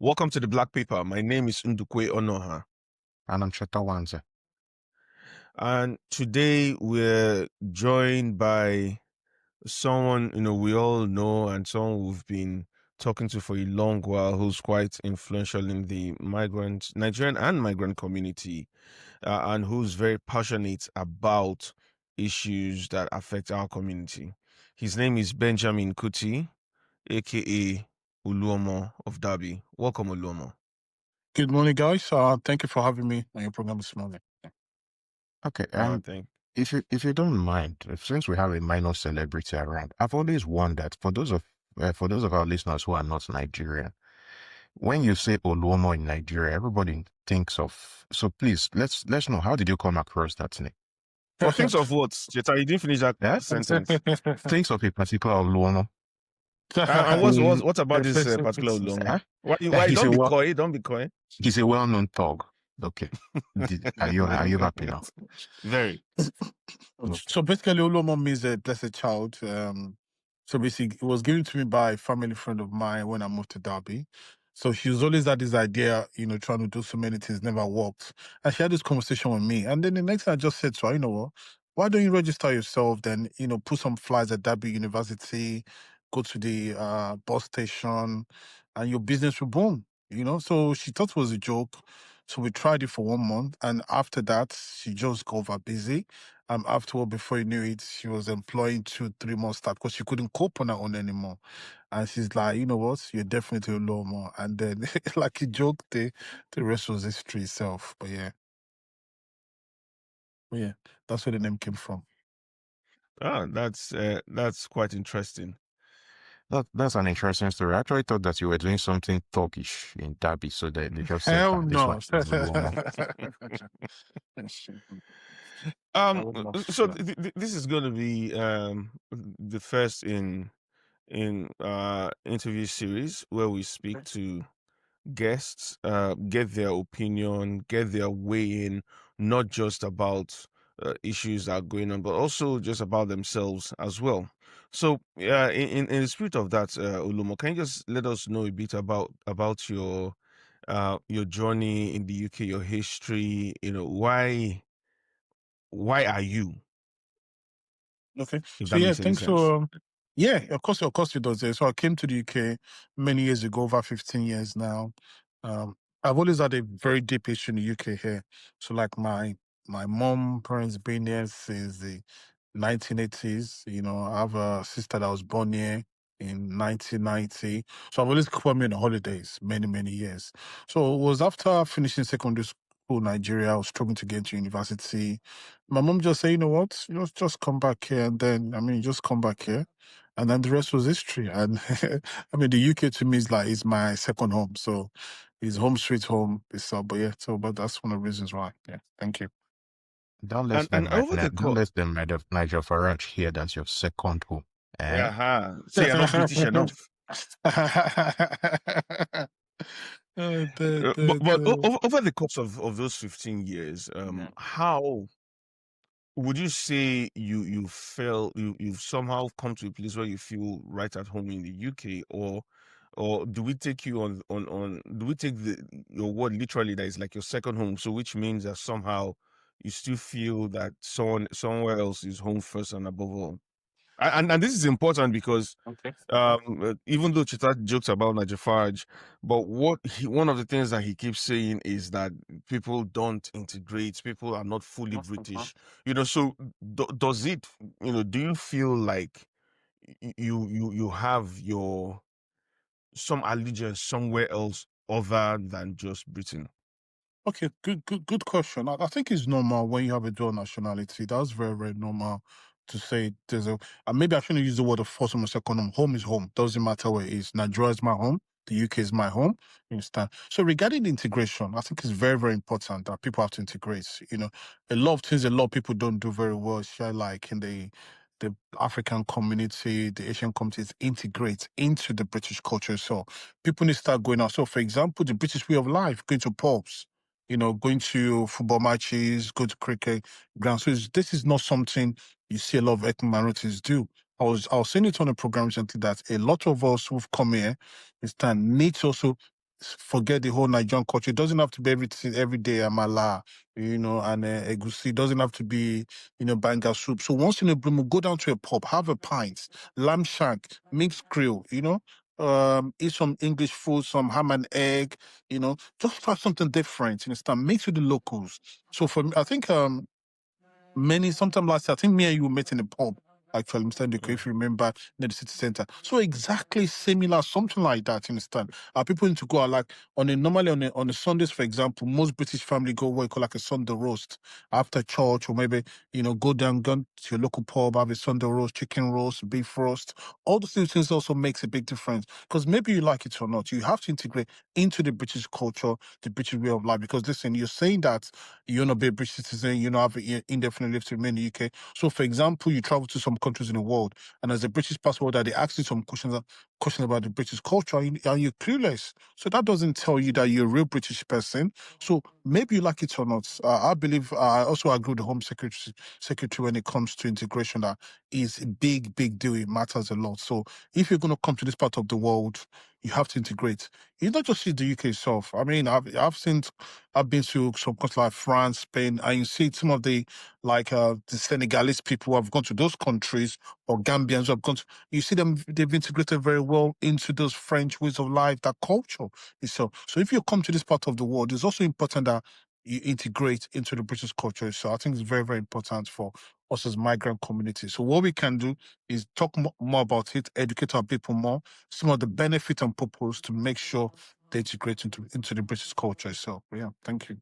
Welcome to the Black Paper. My name is Ndukwe Onoha. And I'm Chetawanze. And today we're joined by someone, we all know and someone we've been talking to for a long while who's quite influential in the Nigerian and migrant community, and who's very passionate about issues that affect our community. His name is Benjamin Kuti, aka Oluomo of Derby. Welcome, Olwomo. Good morning, guys. Thank you for having me on your program this morning. Okay, Thank if you don't mind, since we have a minor celebrity around, I've always wondered for those of our listeners who are not Nigerian, when you say Olwomo in Nigeria, everybody thinks of. So please, let's know, how did you come across that name? Well, thinks of what? Jetta, you didn't finish that sentence. Thinks of a particular Olwomo. And what about this particular Olwomo? Why He's don't be a coy? Don't be coy. He's a well-known thug. Okay, are you happy now? Very. So basically, Olwomo means a blessed child. So basically, it was given to me by a family friend of mine when I moved to Derby. So she was always had this idea, trying to do so many things, never worked. And she had this conversation with me. And then the next thing I just said to her, you know what? Why don't you register yourself then, put some flyers at Derby University, go to the bus station, and your business will boom, So she thought it was a joke. So we tried it for 1 month. And after that, she just got over busy. Afterward, before you knew it, she was employing 2-3 more staff because she couldn't cope on her own anymore. And she's like, you know what? You're definitely Olwomo. And then, like a joke, the rest was history itself. But yeah, that's where the name came from. Oh, that's quite interesting. That's an interesting story. I actually thought that you were doing something talkish in Derby, so they just said, Hell this no. one is Olwomo. So this is going to be the first in interview series where we speak to guests, get their opinion, get their way in, not just about issues that are going on, but also just about themselves as well. So, in the spirit of that, Olwomo, can you just let us know a bit about your journey in the UK, your history? Why are you? Okay. If So that yeah, makes any thanks sense. for yeah, of course it does. So I came to the UK many years ago, over 15 years now. I've always had a very deep history in the UK here. So like my mom, parents been here since the 1980s. I have a sister that was born here in 1990. So I've always come here on holidays many, many years. So it was after finishing secondary school in Nigeria, I was struggling to get to university. My mom just said, you know what, just come back here. And then, just come back here. And then the rest was history. And the UK to me is my second home. So it's home sweet home. But that's one of the reasons why. Yeah. Thank you. Don't let them Nigel Farage hear that's your second home. So you're not British enough. But over the course of those 15 years, how would you say you've somehow come to a place where you feel right at home in the UK, or do we take you do we take your word literally that is like your second home, so which means that somehow you still feel that somewhere else is home first and above all? And this is important because even though Chita jokes about Nigel Farage, but one of the things that he keeps saying is that people don't integrate, people are not fully British, so does it, do you feel like you have some allegiance somewhere else other than just Britain? Okay, good question. I think it's normal when you have a dual nationality. That's very, very normal to say and maybe I shouldn't use the word of first home or second home. Home is home. Doesn't matter where it is. Nigeria is my home. The UK is my home. You understand? So regarding the integration, I think it's very, very important that people have to integrate. A lot of things a lot of people don't do very well, like in the African community, the Asian communities integrate into the British culture. So people need to start going out. So for example, the British way of life, going to pubs, going to football matches, go to cricket grounds. So this is not something you see a lot of ethnic minorities do. I was saying it on a program recently that a lot of us who've come here need to also forget the whole Nigerian culture. It doesn't have to be every day amala, and egusi. It doesn't have to be, banga soup. So once in a blue moon, go down to a pub, have a pint, lamb shank, mixed grill, eat some English food, some ham and egg, just try something different, mix with the locals. So for me, I think sometime last year, I think me and you met in a pub, actually, Mr. Ndeko, if you remember, near the city center. So exactly similar, something like that, you understand? People need to go out, like, normally on a Sundays, for example, most British family go what you call like a Sunday roast after church, or maybe, go to your local pub, have a Sunday roast, chicken roast, beef roast. All those things also makes a big difference, because maybe you like it or not, you have to integrate into the British culture, the British way of life. Because listen, you're saying that you want to be a British citizen, you don't have an indefinite leave to remain in the UK. So, for example, you travel to some countries in the world, and as a British passport, that they ask you some questions about the British culture, and you're clueless. So that doesn't tell you that you're a real British person. So maybe you like it or not. I believe I also agree with the Home Secretary when it comes to integration. That is a big, big deal. It matters a lot. So if you're going to come to this part of the world, you have to integrate. It's not just the UK itself. I mean, I've been to some countries like France, Spain, and you see some of the Senegalese people who have gone to those countries, or Gambians who have gone to, you see them, they've integrated very well into those French ways of life, that culture itself. So if you come to this part of the world, it's also important that you integrate into the British culture. So I think it's very, very important for us as migrant community. So what we can do is talk more about it, educate our people more, some of the benefit and purpose to make sure they integrate into the British culture itself. Yeah, thank you.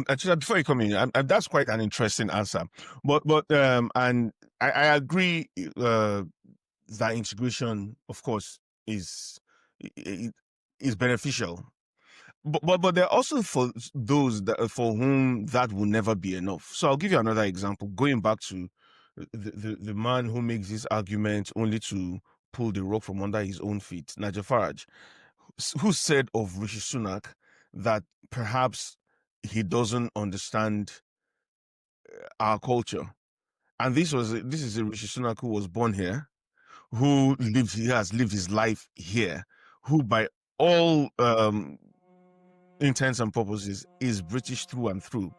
Actually, before you come in, that's quite an interesting answer. And I agree that integration, of course, is beneficial. But there are also for those for whom that will never be enough. So I'll give you another example. Going back to the man who makes this argument only to pull the rug from under his own feet, Nigel Farage, who said of Rishi Sunak that perhaps he doesn't understand our culture. And this is a Rishi Sunak who was born here, he has lived his life here, who by all intents and purposes is British through and through,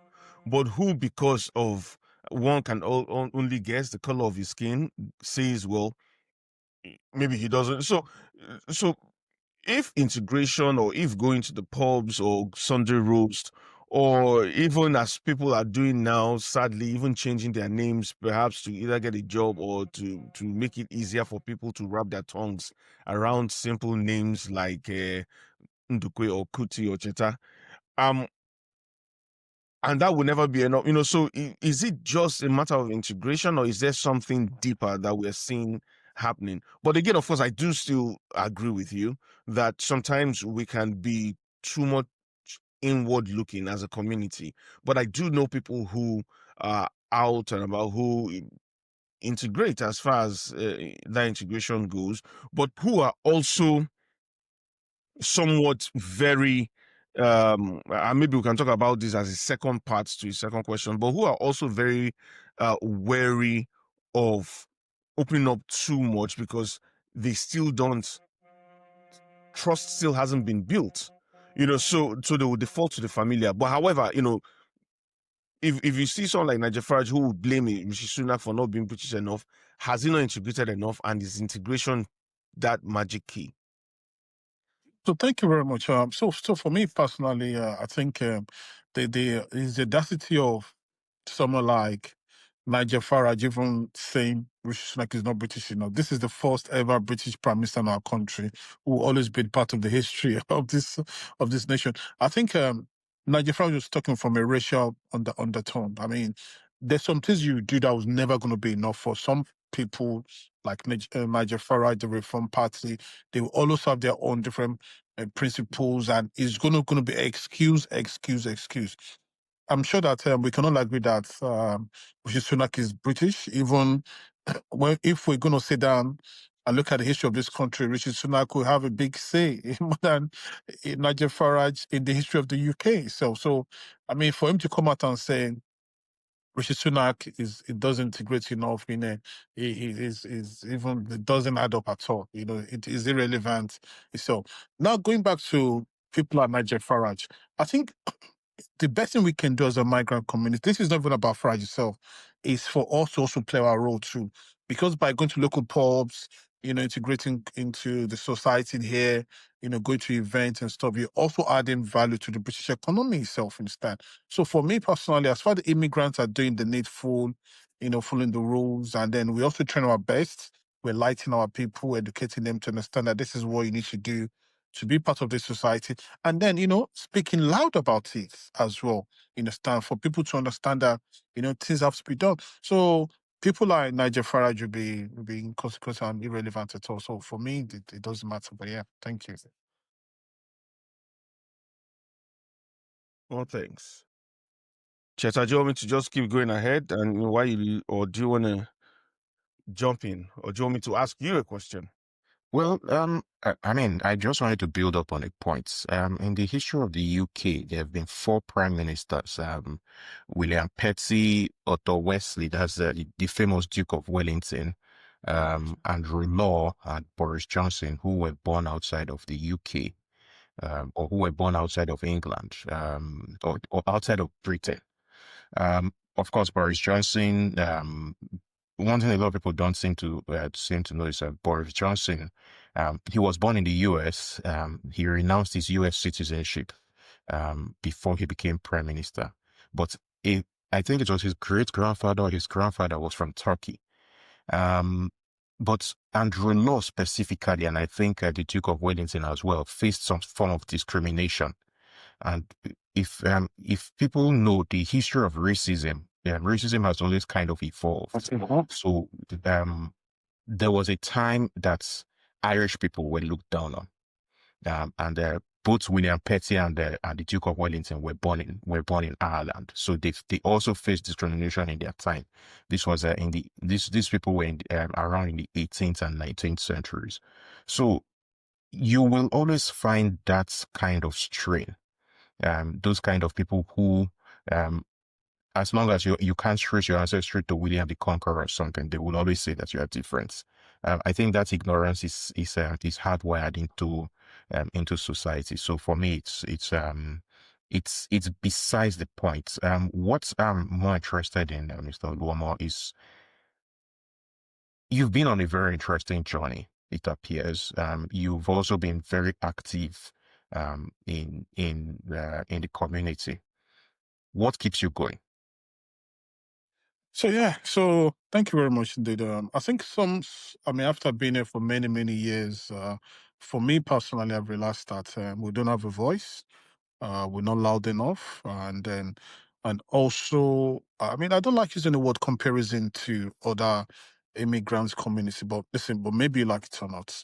but who, because of one can only guess the color of his skin, says, well, maybe he doesn't. So if integration, or if going to the pubs or Sunday roast, or even as people are doing now, sadly, even changing their names, perhaps to either get a job or to make it easier for people to wrap their tongues around simple names like Ndukwe or Kuti or Cheta, and that will never be enough. So is it just a matter of integration, or is there something deeper that we're seeing happening? But again, of course, I do still agree with you that sometimes we can be too much inward looking as a community. But I do know people who are out and about, who integrate as far as that integration goes, but who are also somewhat very and maybe we can talk about this as a second part to his second question, but who are also very wary of opening up too much, because they still don't, trust still hasn't been built, so they will default to the familiar. But however, if you see someone like Nigel Farage who will blame Rishi Sunak for not being British enough, has he not integrated enough, and is integration that magic key? So thank you very much. So for me personally, I think the is the audacity of someone like Nigel Farage even saying Rishi Sunak is not British enough. This is the first ever British Prime Minister in our country who always been part of the history of this nation. I think Nigel Farage was talking from a racial undertone. I mean, there's some things you do that was never going to be enough for some people, like Nigel Farage, the Reform Party. They will always have their own different principles, and it's going to be excuse. I'm sure that we can all agree that Rishi Sunak is British. Even if we're going to sit down and look at the history of this country, Rishi Sunak will have a big say more than Nigel Farage in the history of the UK. So I mean, for him to come out and say Rishi Sunak it doesn't integrate enough in it. Is even it doesn't add up at all. It is irrelevant. So now going back to people like Nigel Farage, I think the best thing we can do as a migrant community, this is not even about Farage itself, is for us to also play our role too. Because by going to local pubs, integrating into the society here, going to events and stuff, you're also adding value to the British economy itself instead. So for me personally, as far as the immigrants are doing the needful, following the rules, and then we also trying our best, we're lighting our people, educating them to understand that this is what you need to do to be part of this society. And then, speaking loud about it as well, for people to understand that, things have to be done. So people like Nigel Farage will be inconsequential and irrelevant at all. So for me, it doesn't matter. But yeah, thank you. Well, thanks. Cheta, do you want me to just keep going ahead and or do you want to jump in, or do you want me to ask you a question? Well, I just wanted to build up on a point. In the history of the UK, there have been 4 prime ministers. William Petty, Otto Wesley, that's the famous Duke of Wellington, Andrew Law, and Boris Johnson, who were born outside of the UK, or who were born outside of England, or outside of Britain. Of course, Boris Johnson, one thing a lot of people don't seem to know is that Boris Johnson, he was born in the US. He renounced his US citizenship before he became prime minister. But I think it was his great-grandfather or his grandfather was from Turkey. But Andrew Law specifically, and I think the Duke of Wellington as well, faced some form of discrimination. And if people know the history of racism, racism has always kind of evolved. So there was a time that Irish people were looked down on, and both William Petty and the Duke of Wellington were born in Ireland. So they also faced discrimination in their time. This was these people were around in the 18th and 19th centuries. So you will always find that kind of strain. Those kind of people who, as long as you can't trace your ancestry to William the Conqueror or something, they will always say that you are different. I think that ignorance is hardwired into society. So for me, it's besides the point. What I'm more interested in, Mr. Olwomo, is you've been on a very interesting journey. It appears you've also been very active in the community. What keeps you going? So thank you very much indeed. I think after being here for many, many years, for me personally, I've realized that we don't have a voice. We're not loud enough. And also, I don't like using the word comparison to other immigrants community, but listen, but maybe you like it or not.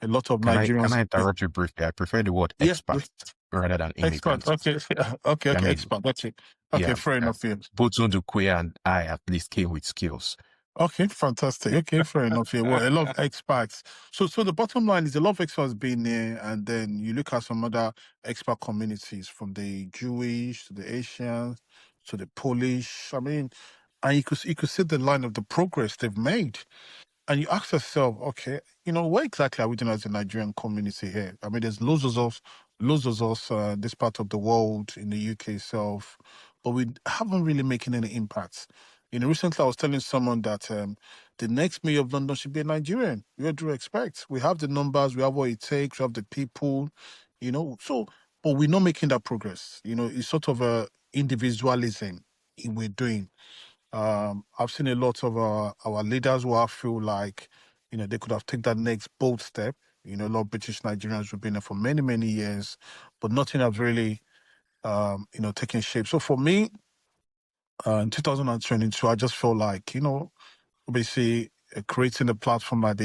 A lot of Nigerians. Can I interrupt you briefly? I prefer the word expat rather than immigrant. Expat. Okay, expat. That's it. Okay, fair enough. Both Ndukwe and I at least came with skills. Okay, fantastic. Okay, fair enough. Yeah, well, a lot of expats. So the bottom line is a lot of expats being there, and then you look at some other expat communities, from the Jewish to the Asians to the Polish. And you could see the line of the progress they've made. And you ask yourself, okay, what exactly are we doing as a Nigerian community here? There's loads of us, this part of the world, in the UK itself, but we haven't really making any impact. Recently I was telling someone that the next mayor of London should be a Nigerian. What do you expect? We have the numbers, we have what it takes, we have the people, but we're not making that progress. It's sort of a individualism we're doing. I've seen a lot of our leaders who I feel like, they could have taken that next bold step. A lot of British Nigerians have been there for many, many years, but nothing has really, taken shape. So for me, in 2022, I just felt like, obviously creating a platform like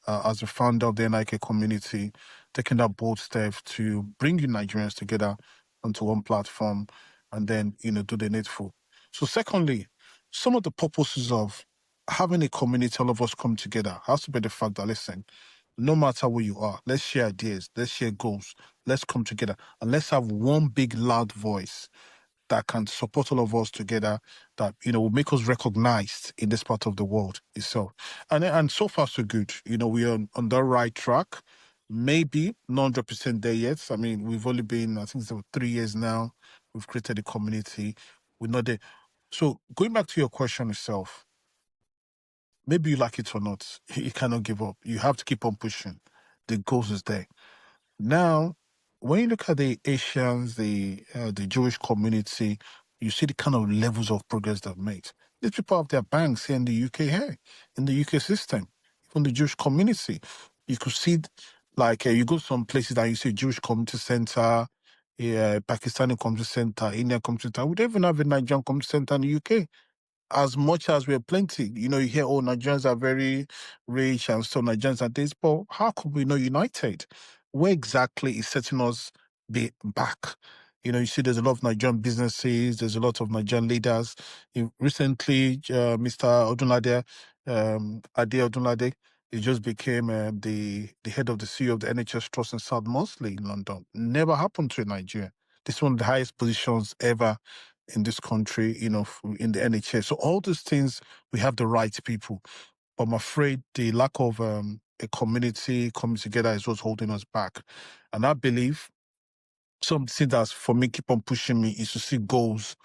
as a founder of the NIK community, taking that bold step to bring you Nigerians together onto one platform and then, do the needful. So secondly, some of the purposes of having a community, all of us come together, has to be the fact that, listen, no matter where you are, let's share ideas, let's share goals, let's come together, and let's have one big loud voice that can support all of us together, that, will make us recognized in this part of the world itself. And so far, so good. We are on the right track. Maybe not 100% there yet. I mean, we've only been, I think it's 3 years now. We've created a community. We're not there. So going back to your question itself, maybe you like it or not, you cannot give up. You have to keep on pushing. The goals is there. Now, when you look at the Asians, the Jewish community, you see the kind of levels of progress they've made. These people have their banks here in the UK, here in the UK system, from the Jewish community. You could see, like, you go to some places that you see Jewish community center, Pakistani community center, Indian community center. We don't even have a Nigerian community center in the UK. As much as we're plenty, you hear, oh, Nigerians are very rich and so Nigerians are this, but how could we not united? Where exactly is setting us back? You see there's a lot of Nigerian businesses, there's a lot of Nigerian leaders. Recently, Mr. Odunlade, Ade Odunlade, he just became the head of the CEO of the NHS Trust in South Mosley in London. Never happened to a Nigerian. This is one of the highest positions ever in this country, in the NHS. So all these things, we have the right people. But I'm afraid the lack of a community coming together is what's holding us back. And I believe something that's, for me, keep on pushing me is to see goals,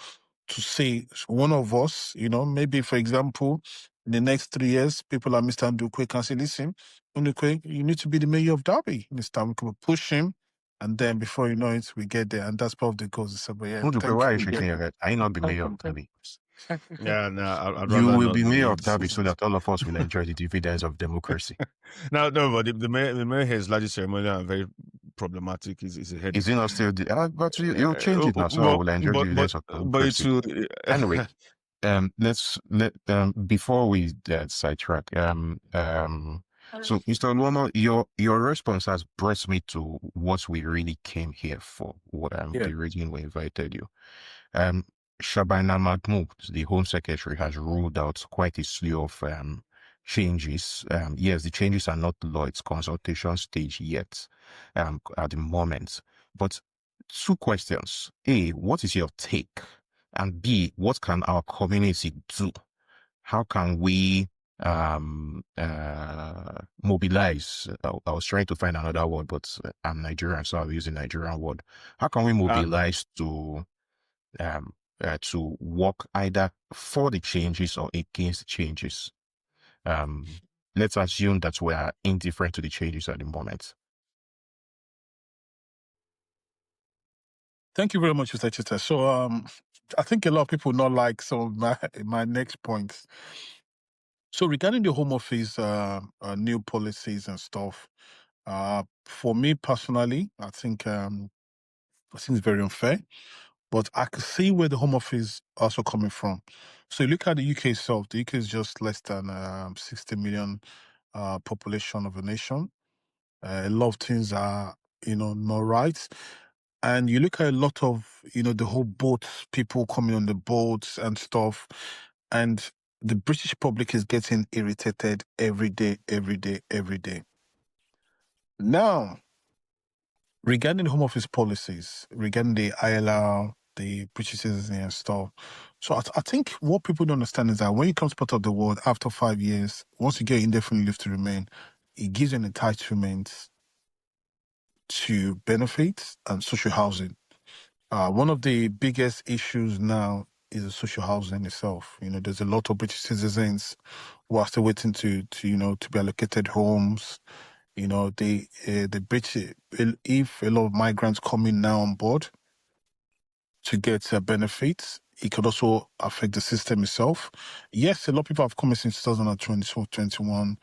to see one of us, maybe, for example, in the next 3 years, people like Mr. Ndukwe can say, listen, Ndukwe, you need to be the mayor of Derby. This time we can push him. And then before you know it, we get there. And that's part of the goals. So, but yeah, Ndukwe, thank why are you. you shaking your head? I not be mayor of Derby. Yeah, no, I'd You rather will not be mayor be. of Derby so that all of us will enjoy the dividends of democracy. No, but the mayor here is largely ceremonial and very problematic. Is a headache. Is it not still but you'll change it now, so I will enjoy the dividends of but it's democracy. Anyway, before we sidetrack, so Mr. Olwomo, your response has brought me to what we really came here for, the reason we invited you. Shabana Mahmood, the Home Secretary, has ruled out quite a slew of changes. Yes, the changes are not law; it's consultation stage yet at the moment. But 2 questions: A, what is your take? And B, what can our community do? How can we mobilize? I was trying to find another word, but I'm Nigerian, so I'll use the Nigerian word. How can we mobilize to work either for the changes or against the changes? Let's assume that we are indifferent to the changes at the moment. Thank you very much, Mr. Chita. So I think a lot of people not like some of my next points. So regarding the Home Office new policies and stuff, for me personally, I think it's very unfair. But I can see where the Home Office also coming from. So you look at the UK itself. The UK is just less than 60 million population of a nation. A lot of things are, not right. And you look at a lot of, the whole boat, people coming on the boats and stuff. And the British public is getting irritated every day, every day, every day. Now, regarding the Home Office policies, regarding the ILR, the British citizen and stuff. So I think what people don't understand is that when you come to part of the world after 5 years, once you get indefinite leave to remain, it gives you an entitlement to benefits and social housing. One of the biggest issues now is the social housing itself. There's a lot of British citizens who are still waiting to be allocated homes. The British, if a lot of migrants coming now on board to get benefits, it could also affect the system itself. Yes, a lot of people have come in since 2020, 2021.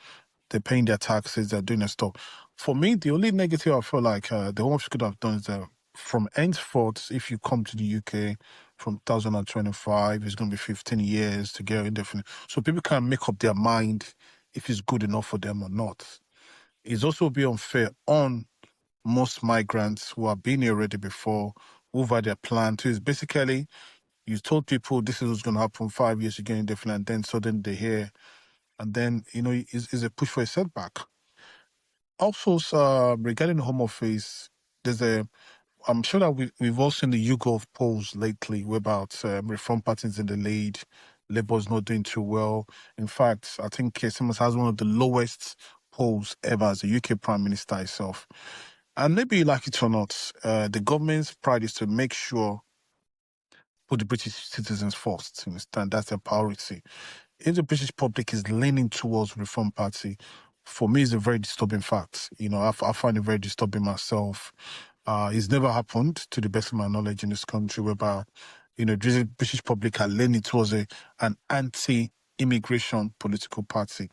They're paying their taxes, they're doing their stuff. For me, the only negative I feel like the Home Office could have done is that from henceforth, if you come to the UK from 2025, it's going to be 15 years to get indefinite. So people can make up their mind if it's good enough for them or not. It's also be unfair on most migrants who have been here already before, who've had their plan to. It's basically, you told people this is what's going to happen 5 years, you get indefinite, and then suddenly they're here. And then, it's a push for a setback. Also, regarding the Home Office, there's I'm sure that we've all seen the YouGov polls lately about reform parties in the lead. Labour's not doing too well. In fact, I think Simmons has one of the lowest polls ever as the UK Prime Minister itself. And maybe you like it or not, the government's pride is to make sure put the British citizens first. You understand? That's their priority. If the British public is leaning towards Reform Party, for me, it's a very disturbing fact. You know, I find it very disturbing myself. It's never happened, to the best of my knowledge, in this country, whereby, you know, the British public are leaning towards an anti-immigration political party.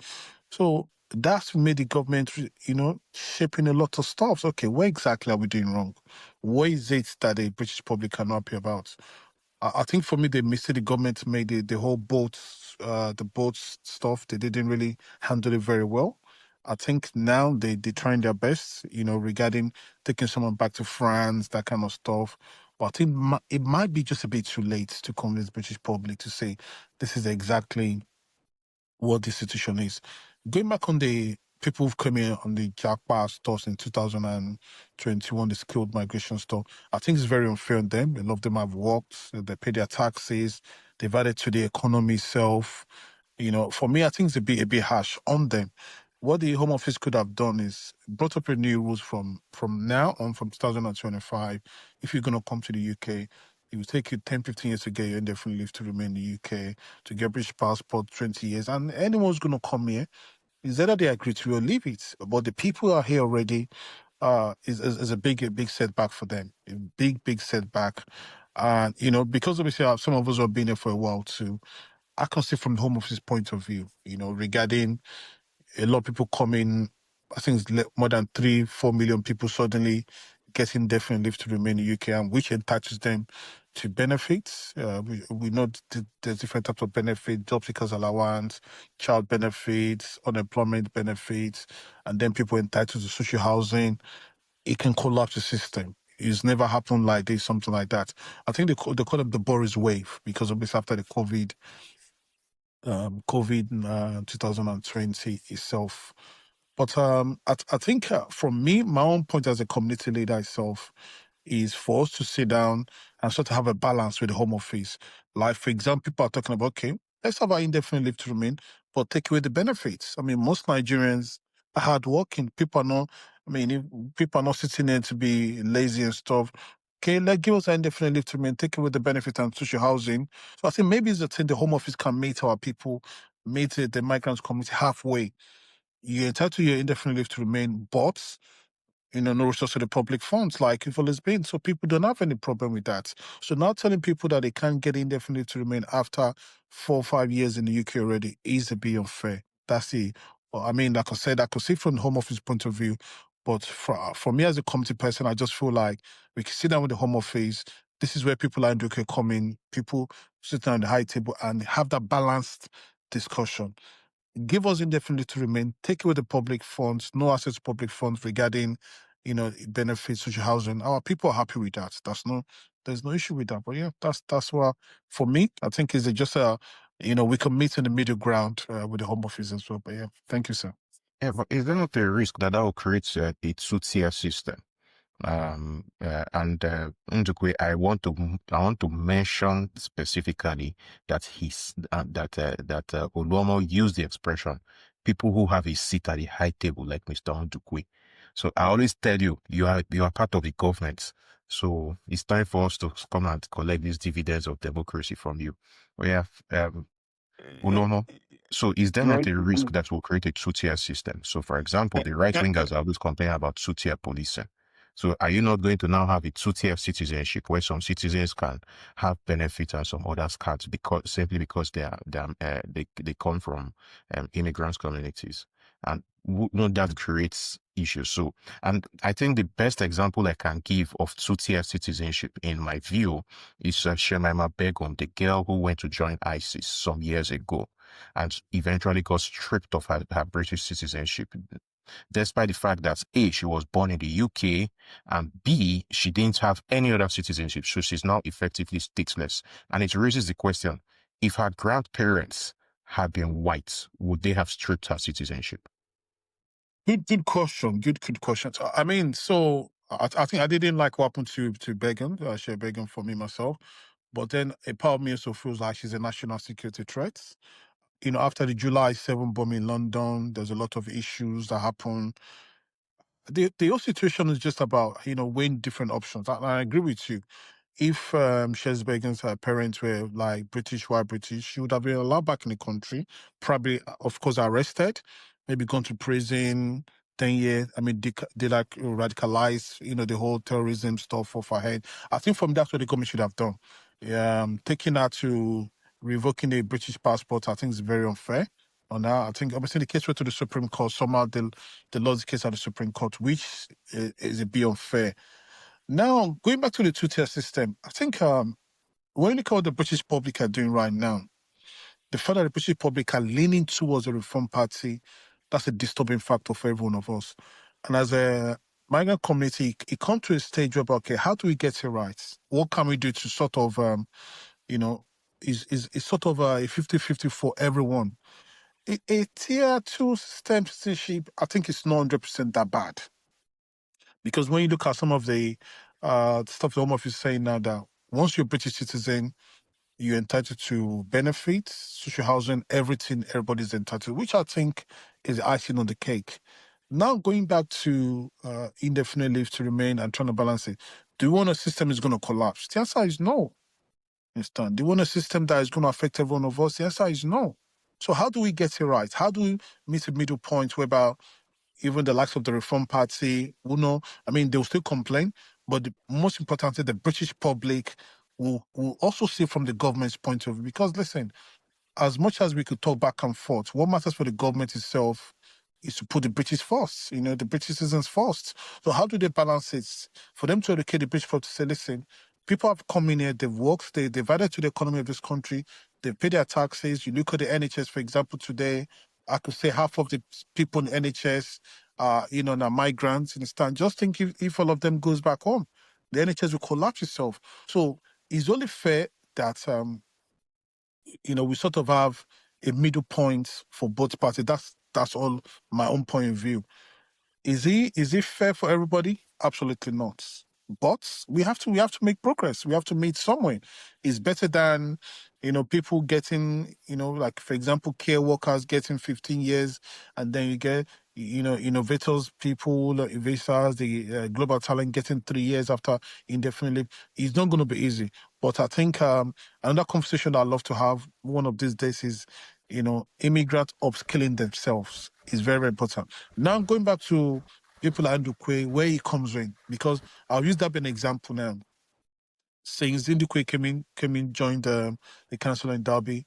So that's made the government, you know, shaping a lot of stuff. Okay, where exactly are we doing wrong? What is it that the British public are not happy about? I think for me, the government made the whole the boat stuff. They didn't really handle it very well. I think now they're trying their best, you know, regarding taking someone back to France, that kind of stuff. But I think it might be just a bit too late to convince British public to say this is exactly what the situation is. Going back on the people who've come here on the Jackpot stores in 2021, the skilled migration store, I think it's very unfair on them. A lot of them have worked, they pay their taxes, they've added to the economy itself. You know, for me, I think it's a bit harsh on them. What the Home Office could have done is brought up a new rules from now on, from 2025. If you're going to come to the UK, it will take you 10, 15 years to get your indefinite leave to remain in the UK, to get British passport, 20 years. And anyone's going to come here, is either they agree to or leave it. But the people who are here already is a big setback for them. A big setback. And, you know, because obviously some of us have been here for a while too, I can see from the Home Office point of view, you know, regarding a lot of people coming, I think it's more than 3-4 million people suddenly getting indefinite leave to remain in the UK, and which entitles them to benefits. We know there's different types of benefits: job seekers allowance, child benefits, unemployment benefits, and then people entitled to social housing. It can collapse the system. It's never happened like this, something like that. I think they call it the Boris wave, because obviously after the COVID 2020 itself. But I think from me, my own point as a community leader itself is for us to sit down and sort of have a balance with the Home Office. Like, for example, people are talking about, okay, let's have our indefinite leave to remain, but take away the benefits. I mean, most Nigerians are hardworking. People are not sitting there to be lazy and stuff. Okay, give us our indefinite leave to remain, take away the benefit and social housing. So I think maybe it's the thing the Home Office can meet our people, meet the migrants community halfway. You're entitled to your indefinite leave to remain, but no resource to the public funds like it always been. So people don't have any problem with that. So now telling people that they can't get indefinitely to remain after 4 or 5 years in the UK already is a bit unfair. That's it. Well, I mean, like I said, I could see from the Home Office point of view, but for me as a committee person, I just feel like we can sit down with the Home Office. This is where people like Nduke come in, people sit down at the high table and have that balanced discussion. Give us indefinitely to remain, take away the public funds, no access to public funds regarding, benefits, social housing. Our people are happy with that. There's no issue with that. But yeah, that's what, for me, I think is just we can meet in the middle ground with the Home Office as well. But yeah, thank you, sir. Yeah, but is there not a risk that will create a two-tier system? Ndukwe, I want to mention specifically that Olwomo used the expression people who have a seat at the high table, like Mr. Ndukwe. So I always tell you, you are part of the government. So it's time for us to come and collect these dividends of democracy from you. We have Olwomo. So is there not a risk that will create a two-tier system? So for example, the right wingers are always complaining about two-tier policing. So are you not going to now have a two-tier citizenship where some citizens can have benefits and some others can't simply because they come from immigrant communities? And that creates issues. So, and I think the best example I can give of two-tier citizenship, in my view, is Shemaima Begum, the girl who went to join ISIS some years ago and eventually got stripped of her British citizenship, despite the fact that A, she was born in the UK, and B, she didn't have any other citizenship, so she's now effectively stateless. And it raises the question, if her grandparents had been white, would they have stripped her citizenship? Good question. Good question. I mean, so I think I didn't like what happened to Begum, Shea Begum, for me myself. But then a part of me also feels like she's a national security threat. After the July 7 bomb in London, there's a lot of issues that happen. The whole situation is just about, weighing different options. I agree with you. If Shez Begin's parents were like British, white British, she would have been allowed back in the country, probably, of course, arrested, maybe gone to prison, 10 years. I mean, they like radicalize, the whole terrorism stuff off her head. I think from that's what the government should have done. Taking her to revoking a British passport, I think is very unfair on her. I think obviously the case went to the Supreme Court. Somehow they lost the case at the Supreme Court, which is a bit unfair. Now, going back to the two-tier system, I think when you look at what the British public are doing right now, the fact that the British public are leaning towards a reform party, that's a disturbing factor for every one of us. And as a migrant community, it comes to a stage where, okay, how do we get it right? What can we do to sort of, is sort of a 50-50 for everyone? A tier 2 system citizenship, I think it's not 100% that bad. Because when you look at some of the stuff the Home Office is saying now, that once you're a British citizen, you're entitled to benefits, social housing, everything, everybody's entitled, which I think is icing on the cake. Now, going back to indefinite leave to remain and trying to balance it, do you want a system is going to collapse? The answer is no. Do you want a system that is going to affect every one of us? The answer is no. So how do we get it right? How do we meet a middle point whereby even the likes of the Reform Party, they'll still complain, but most importantly, the British public will also see from the government's point of view. Because listen, as much as we could talk back and forth, what matters for the government itself is to put the British first, the British citizens first. So how do they balance it? For them to educate the British people to say, listen, people have come in here, they've worked, they've added to the economy of this country, they've paid their taxes. You look at the NHS, for example, today, I could say half of the people in the NHS are, now migrants. Understand? Just think if all of them goes back home, the NHS will collapse itself. So it's only fair that, we sort of have a middle point for both parties. That's all my own point of view. Is it fair for everybody? Absolutely not. But we have to make progress. We have to meet somewhere. It's better than, people getting, like, for example, care workers getting 15 years, and then you get, innovators, people, investors, the global talent getting 3 years after indefinitely. It's not going to be easy. But I think another conversation I'd love to have one of these days is, immigrants upskilling themselves is very, very important. Now, going back to people like Ndukwe, where he comes in, because I'll use that as an example now. Since Ndukwe came in, joined the council in Derby,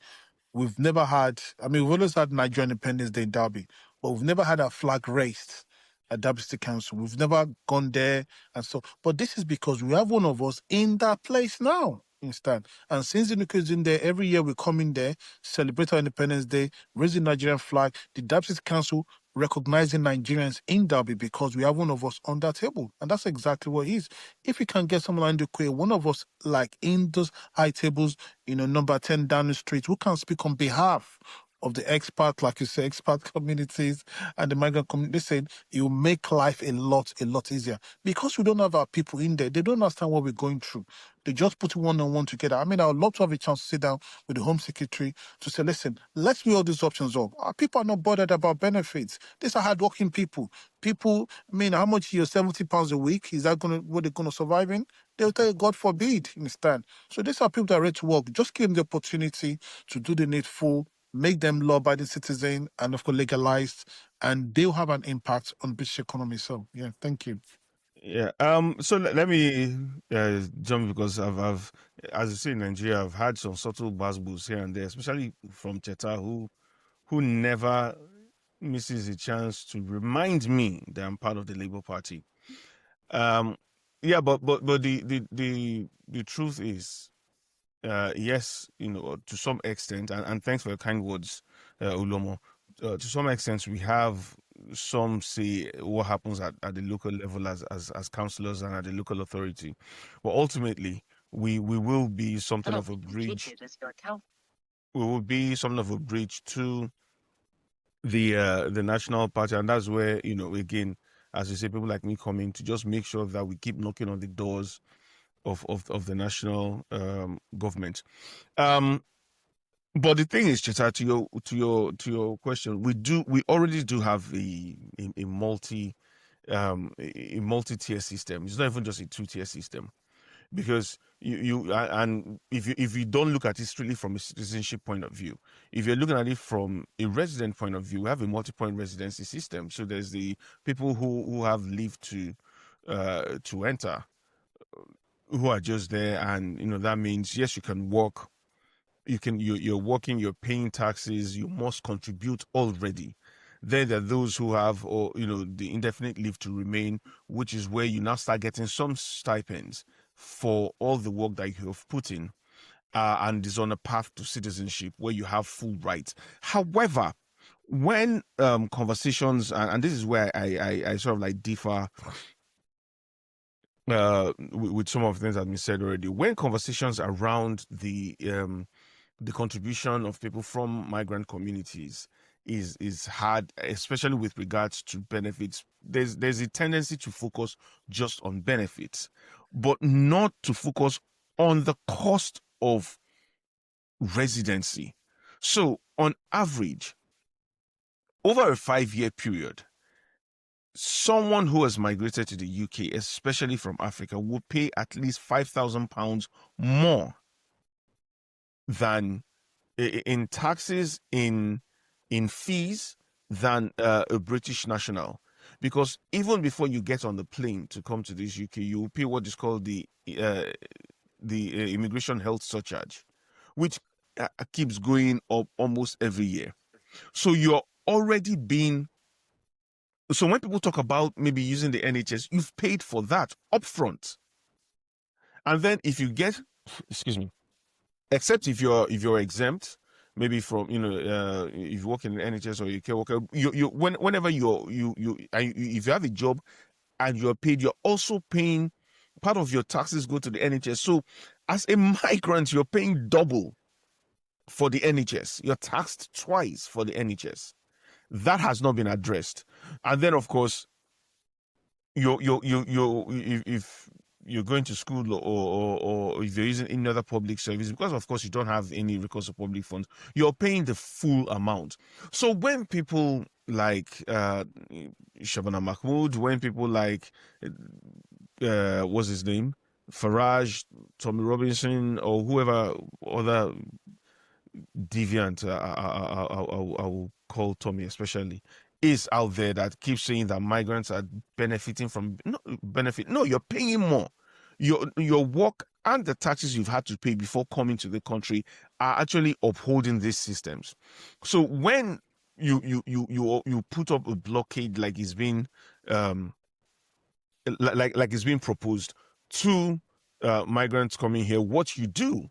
we've never had, we've always had Nigerian Independence Day in Derby, but we've never had a flag raised at Derby City Council. We've never gone there and so, but this is because we have one of us in that place now. Instead. And since the Ndukwe is in there, every year we come in there, celebrate our Independence Day, raise the Nigerian flag, the Derby City Council recognizing Nigerians in Derby because we have one of us on that table. And that's exactly what it is. If we can get someone like Ndukwe, one of us like in those high tables, number 10 down the street, who can speak on behalf of the expat, like you say, expat communities and the migrant community, listen, it will make life a lot easier. Because we don't have our people in there, they don't understand what we're going through. They just put one-on-one together. I would love to have a chance to sit down with the Home Secretary to say, listen, let's weigh all these options up. Our people are not bothered about benefits. These are hardworking people. People, how much you're £70 a week? Is that what they're going to survive in? They'll tell you, God forbid, understand? So these are people that are ready to work. Just give them the opportunity to do the needful, make them law-abiding citizens, and of course legalized, and they'll have an impact on British economy. So yeah, thank you. Yeah. So let me jump, because I've, as you say, in Nigeria, I've had some subtle buzzwords here and there, especially from Cheta, who never misses a chance to remind me that I'm part of the Labour Party. Yeah, but the truth is, yes, to some extent, and thanks for your kind words, Oluomo. To some extent, we have some say what happens at the local level as councillors and at the local authority, but ultimately, we will be something of a bridge. We will be something of a bridge to the national party, and that's where again, as you say, people like me coming to just make sure that we keep knocking on the doors of the national government. But the thing is, Cheta, to your question, we already do have a multi-tier system. It's not even just a two-tier system, because and if you don't look at it strictly from a citizenship point of view, if you're looking at it from a resident point of view, we have a multi-point residency system. So there's the people who have leave to enter, who are just there, and that means, yes, you can work, you're working, you're paying taxes, you must contribute already. Then there are those who have, or the indefinite leave to remain, which is where you now start getting some stipends for all the work that you have put in, and is on a path to citizenship where you have full rights. However, when conversations, and this is where I sort of like differ with some of the things that have been said already, when conversations around the contribution of people from migrant communities is hard, especially with regards to benefits, there's a tendency to focus just on benefits, but not to focus on the cost of residency. So on average, over a 5-year period, someone who has migrated to the UK, especially from Africa, will pay at least £5,000 more than in taxes, in fees, than a British national. Because even before you get on the plane to come to this UK, you will pay what is called the immigration health surcharge, which keeps going up almost every year. So you're already being. So when people talk about maybe using the NHS, you've paid for that upfront. And then if you get, excuse me, except if you're exempt, maybe from if you work in the NHS or you care worker, whenever if you have a job and you're paid, you're also paying, part of your taxes go to the NHS. So as a migrant, you're paying double for the NHS. You're taxed twice for the NHS. That has not been addressed. And then, of course, if you're going to school, or if you're using any other public service, because of course you don't have any recourse of public funds, you're paying the full amount. So when people like Shabana Mahmood, when people like what's his name, Farage, Tommy Robinson, or whoever other deviant, I will call Tommy especially, is out there that keeps saying that migrants are benefiting from no, you're paying more. Your work and the taxes you've had to pay before coming to the country are actually upholding these systems. So when you put up a blockade like it's been like it's being proposed to migrants coming here, what you do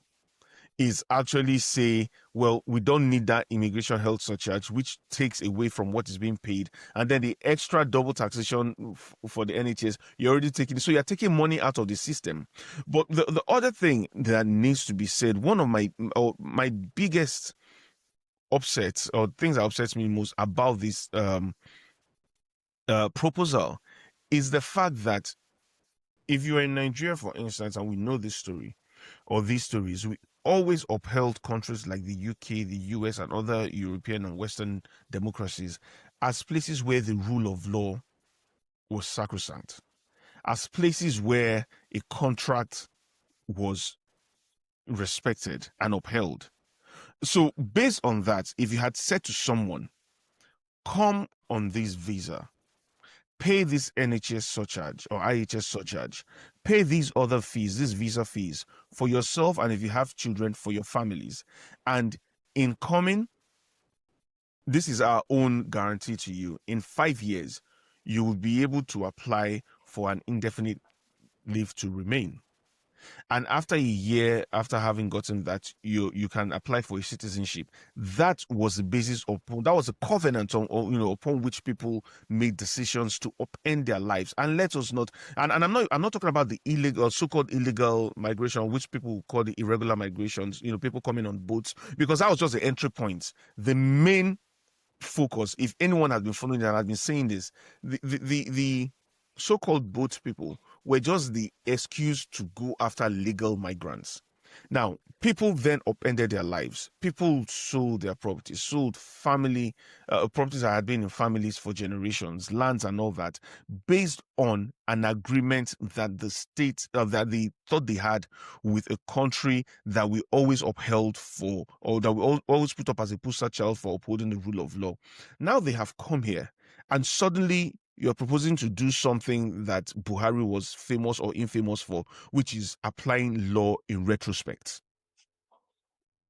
is actually say, well, we don't need that immigration health surcharge, which takes away from what is being paid. And then the extra double taxation for the NHS, you're already taking, so you're taking money out of the system. But the other thing that needs to be said, one of my biggest upsets, or things that upsets me most about this proposal, is the fact that if you're in Nigeria, for instance, and we know this story, or these stories, we always upheld countries like the UK, the US, and other European and Western democracies as places where the rule of law was sacrosanct, as places where a contract was respected and upheld. So based on that, if you had said to someone, come on this visa, pay this NHS surcharge or IHS surcharge, pay these other fees, these visa fees for yourself, and if you have children, for your families. And in coming, this is our own guarantee to you. In 5 years, you will be able to apply for an indefinite leave to remain. And after a year, after having gotten that, you can apply for a citizenship. That was the basis of, that was a covenant upon which people made decisions to upend their lives. And let us not, and I'm not talking about the illegal, so-called illegal migration, which people call the irregular migrations, people coming on boats, because that was just the entry point. The main focus, if anyone has been following that, has been saying this, the so-called boat people were just the excuse to go after legal migrants. Now, people then upended their lives. People sold their properties, sold family properties that had been in families for generations, lands and all that, based on an agreement that the state that they thought they had with a country that we always upheld for, or that we always put up as a poster child for upholding the rule of law. Now they have come here, and suddenly you're proposing to do something that Buhari was famous or infamous for, which is applying law in retrospect.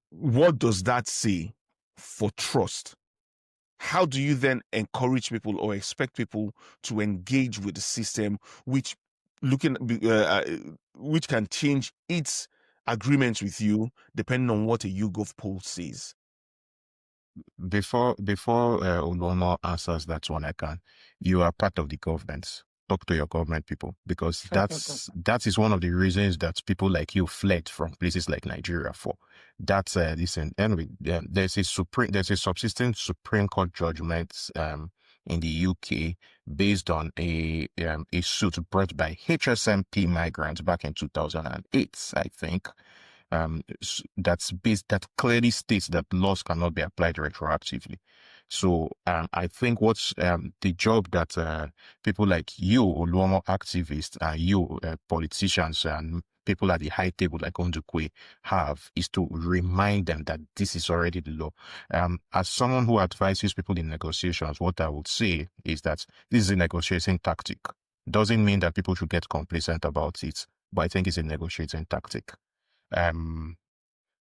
What does that say for trust? How do you then encourage people or expect people to engage with the system, which which can change its agreements with you depending on what a YouGov poll says? Before Olwomo answers that one, you are part of the government. Talk to your government people, because that is one of the reasons that people like you fled from places like Nigeria for. That's listen. Anyway, there's a subsistent Supreme Court judgment in the UK based on a suit brought by HSMP migrants back in 2008, I think. That clearly states that laws cannot be applied retroactively. So I think what's the job that people like you, Oluomo activists, and you, politicians, and people at the high table like Ondukwe have, is to remind them that this is already the law. As someone who advises people in negotiations, what I would say is that this is a negotiating tactic. Doesn't mean that people should get complacent about it, but I think it's a negotiating tactic.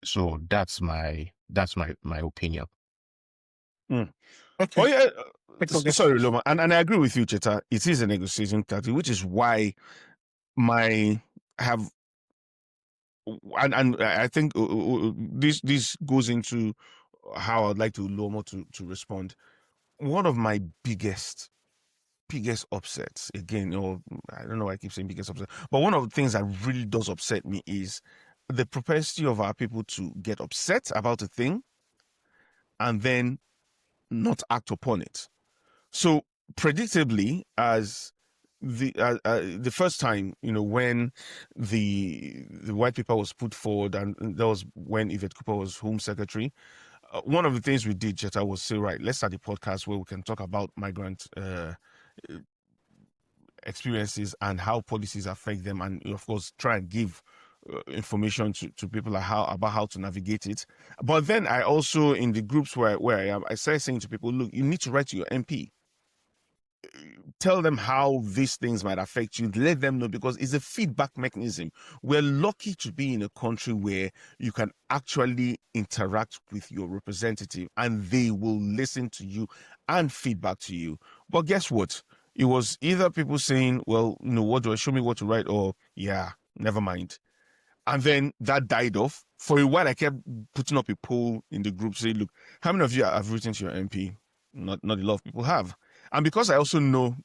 So that's my opinion. Okay. Okay. Oh yeah. Sorry, Loma, and I agree with you, Cheta. It is a negotiating tactic, which is why I think this goes into how I'd like to Oluomo to respond. One of my biggest upsets, again, or I don't know why I keep saying biggest upset, but one of the things that really does upset me is the propensity of our people to get upset about a thing and then not act upon it. So predictably, as the first time, when the white paper was put forward, and that was when Yvette Cooper was Home Secretary, one of the things we did, Jetta, was say, right, let's start a podcast where we can talk about migrant experiences and how policies affect them, and of course try and give information to people about how to navigate it. But then I also, in the groups where I am, I started saying to people, look, you need to write to your MP. Tell them how these things might affect you. Let them know, because it's a feedback mechanism. We're lucky to be in a country where you can actually interact with your representative and they will listen to you and feedback to you. But guess what? It was either people saying, well, what do I, show me what to write, or yeah, never mind. And then that died off. For a while, I kept putting up a poll in the group saying, look, how many of you have written to your MP? Not a lot of people have. And because I also know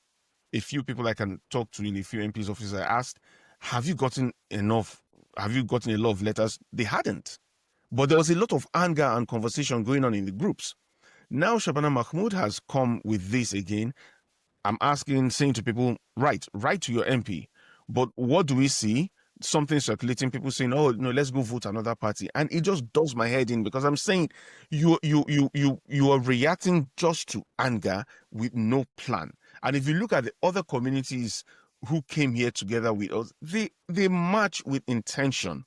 a few people I can talk to in a few MPs' offices, I asked, have you gotten a lot of letters? They hadn't. But there was a lot of anger and conversation going on in the groups. Now Shabana Mahmood has come with this again. I'm saying to people, write to your MP. But what do we see? Something circulating, people saying, oh no, let's go vote another party. And it just does my head in, because I'm saying you are reacting just to anger with no plan. And if you look at the other communities who came here together with us, they march with intention.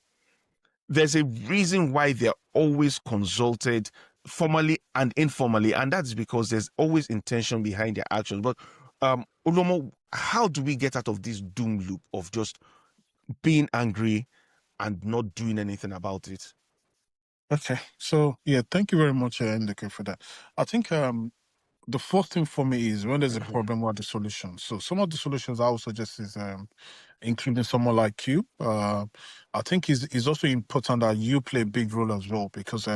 There's a reason why they're always consulted formally and informally, and that's because there's always intention behind their actions. But Olwomo, how do we get out of this doom loop of just being angry and not doing anything about it? Okay, so yeah, thank you very much, Ndeke, for that. I think the first thing for me is, when there's a problem, what are the solutions? So some of the solutions I would suggest is including someone like you. I think it's also important that you play a big role as well, because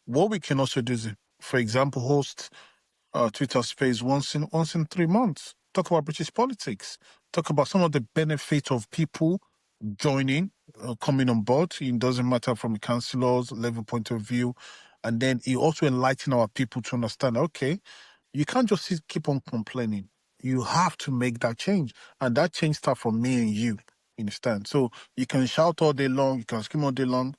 what we can also do is, for example, host Twitter space once in 3 months. Talk about British politics. Talk about some of the benefits of people joining, coming on board. It doesn't matter from a councillor's level point of view. And then he also enlightened our people to understand, okay, you can't just keep on complaining. You have to make that change. And that change starts from me and you. Understand? So you can shout all day long, you can scream all day long.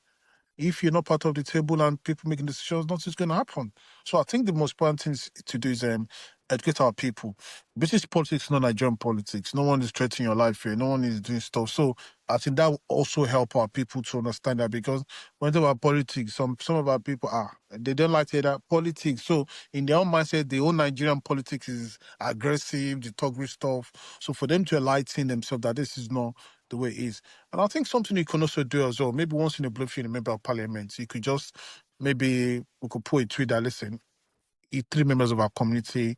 If you're not part of the table and people making decisions, nothing's going to happen. So I think the most important thing to do is educate our people. British politics is not Nigerian politics. No one is threatening your life here. No one is doing stuff. So I think that will also help our people to understand that, because when they about politics, some of our people they don't like to hear that politics. So in their own mindset, the whole Nigerian politics is aggressive, they talk rich stuff. So for them to enlighten themselves that this is not the way it is. And I think something you can also do as well, maybe once in a blue, if you're a member of parliament, you could just, maybe we could put a tweet that, listen, if 3 members of our community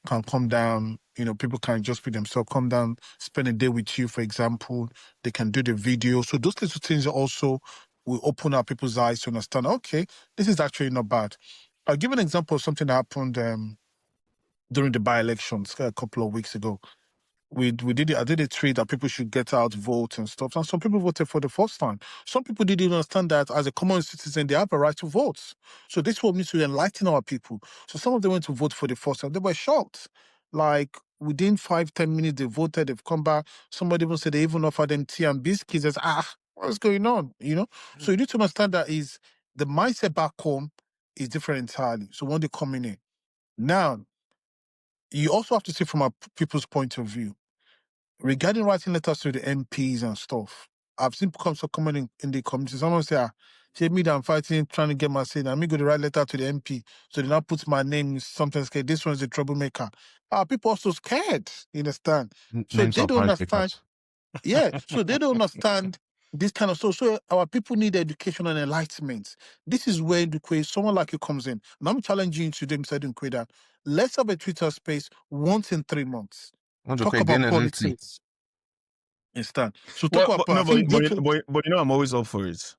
can come down, people can just be themselves, come down, spend a day with you, for example, they can do the video. So those little things also will open up people's eyes to understand, okay, this is actually not bad. I'll give an example of something that happened during the by-elections a couple of weeks ago. I did a tweet that people should get out, vote and stuff. And some people voted for the first time. Some people didn't understand that as a common citizen, they have a right to vote. So this will need to enlighten our people. So some of them went to vote for the first time. They were shocked. Like within 5-10 minutes, they voted, they've come back. Somebody even said they even offered them tea and biscuits. Says, what's going on? So you need to understand that is the mindset back home is different entirely. So when they're coming in. Now, you also have to see from our people's point of view. Regarding writing letters to the MPs and stuff, I've seen some comment in the community. Someone say, say me that I'm fighting, trying to get my say, I'm going to write letter to the MP. So they now put my name something scared. This one's a troublemaker. People are so scared, you understand? So Names they of don't high understand. speakers. Yeah, so they don't understand this kind of stuff. So our people need education and enlightenment. This is where someone like you comes in. And I'm challenging you today, Mr. Dunkwe, that let's have a Twitter space once in 3 months. Talk about politics. Understand? So talk Well, about. but, no, I think but I'm always up for it.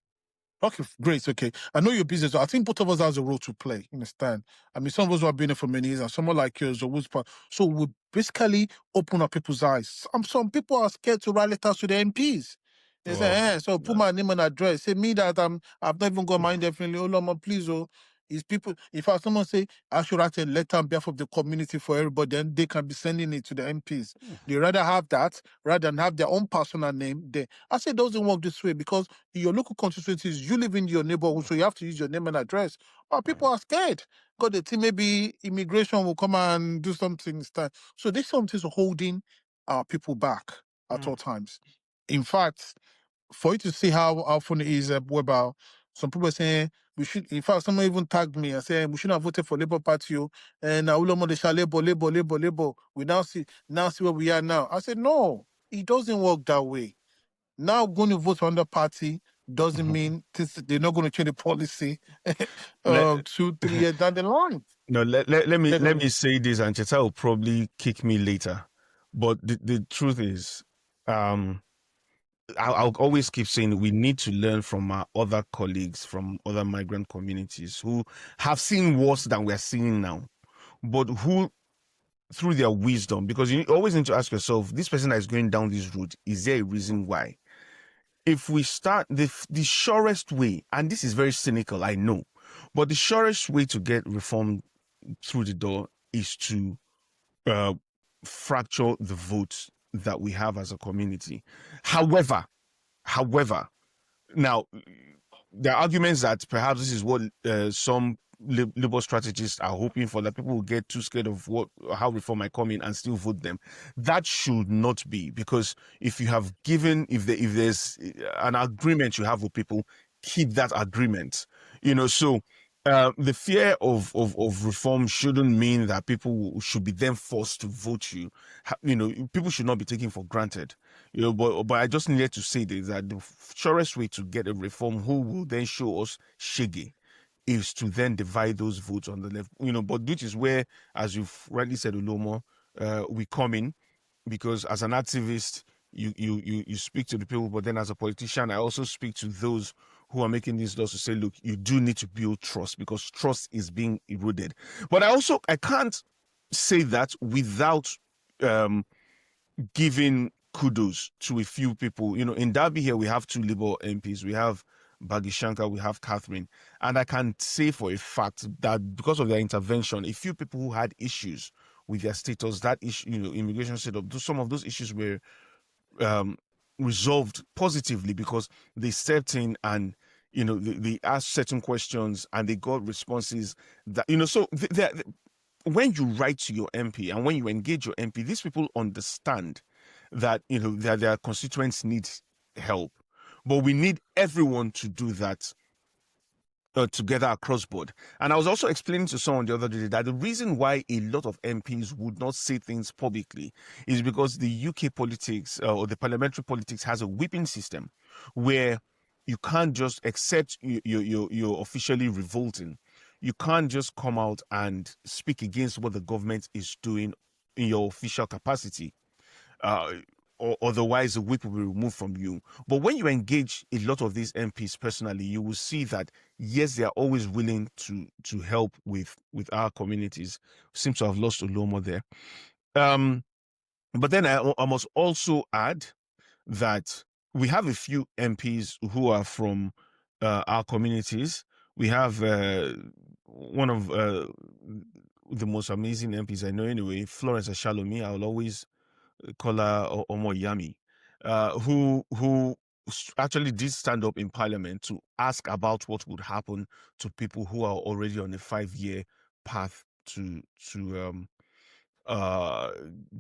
Okay, great. Okay, I know your business. I think both of us has a role to play. Understand? I mean, some of us who have been there for many years, and someone like you is always part. So we basically open up people's eyes. Some people are scared to write letters to the MPs. They say, so put my name and address. Say me that I've not even got mine definitely. Oluomo, please, is people. If someone say I should write a letter on behalf of the community for everybody, then they can be sending it to the MPs. They rather have that rather than have their own personal name there. I say it doesn't work this way because in your local constituencies, you live in your neighborhood, so you have to use your name and address. But people are scared because they think maybe immigration will come and do something. So this something is holding our people back at all times. In fact, for you to see how often it is about some people saying we should. In fact, someone even tagged me and said we should have voted for Labour Party, and Olwomo they shall Labour. We now see where we are now. I said no, it doesn't work that way. Now going to vote for another party doesn't mean they're not going to change the policy 2-3 years down the line. No, let me say this, and Cheta will probably kick me later. But the truth is, I'll always keep saying we need to learn from our other colleagues from other migrant communities who have seen worse than we're seeing now, but who, through their wisdom, because you always need to ask yourself, this person that is going down this route, is there a reason why? If we start the surest way, and this is very cynical, I know, but the surest way to get reform through the door is to fracture the votes that we have as a community. However, now there are arguments that perhaps this is what some liberal strategists are hoping for, that people will get too scared of how reform might come in and still vote them. That should not be, because if you have given, if there's an agreement you have with people, keep that agreement. So the fear of reform shouldn't mean that people should be then forced to vote you. People should not be taken for granted. But I just needed to say this, that the surest way to get a reform who will then show us shege is to then divide those votes on the left. But which is where, as you've rightly said, Olwomo, we come in, because as an activist, you speak to the people, but then as a politician, I also speak to those who are making these laws to say, look, you do need to build trust, because trust is being eroded. But I can't say that without giving kudos to a few people. In Derby here, we have 2 Labour MPs. We have Bagishankar, we have Catherine. And I can say for a fact that because of their intervention, a few people who had issues with their status, that issue, immigration setup, some of those issues were resolved positively because they stepped in and they asked certain questions and they got responses that so when you write to your MP and when you engage your MP, these people understand that that their constituents need help, but we need everyone to do that together across board. And I was also explaining to someone the other day that the reason why a lot of MPs would not say things publicly is because the UK politics or the parliamentary politics has a whipping system where you can't just accept you're officially revolting. You can't just come out and speak against what the government is doing in your official capacity. Or otherwise the whip will be removed from you. But when you engage a lot of these MPs personally, you will see that yes, they are always willing to help with our communities. Seem to have lost Oluomo there. But then I must also add that we have a few MPs who are from our communities. We have one of the most amazing MPs I know anyway, Florence Ashalomi. I will always call her Omo Yami, who actually did stand up in Parliament to ask about what would happen to people who are already on a 5-year path to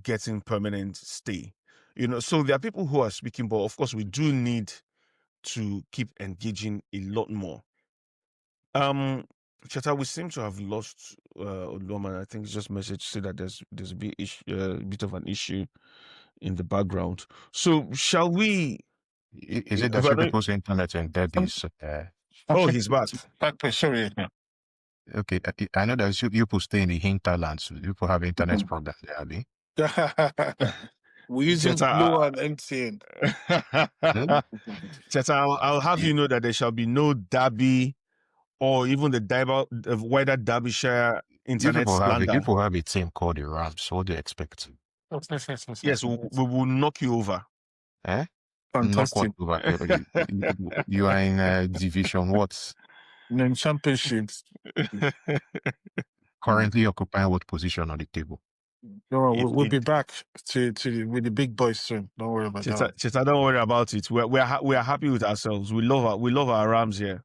getting permanent stay. So there are people who are speaking, but of course we do need to keep engaging a lot more. Cheta, we seem to have lost Olwomo. I think it's just message to say that there's a bit of an issue in the background. So shall we? Is it that some people's internet and Debbie's? Oh, he's back. Sorry. Okay, I know that you people stay in the hinterlands. You people have internet problems there, Abby. We're using Blue and MTN. Cheta, I'll have you know that there shall be no Derby or even the wider Derbyshire internet slander. You people have a team called the Rams. So what do you expect? Yes, we will knock you over. Fantastic. Knock what over? You are in division what? In championships. Currently occupying what position on the table? No, we'll be back with the big boys soon. Don't worry about that. Cheta, don't worry about it. We are happy with ourselves. We love our Rams here.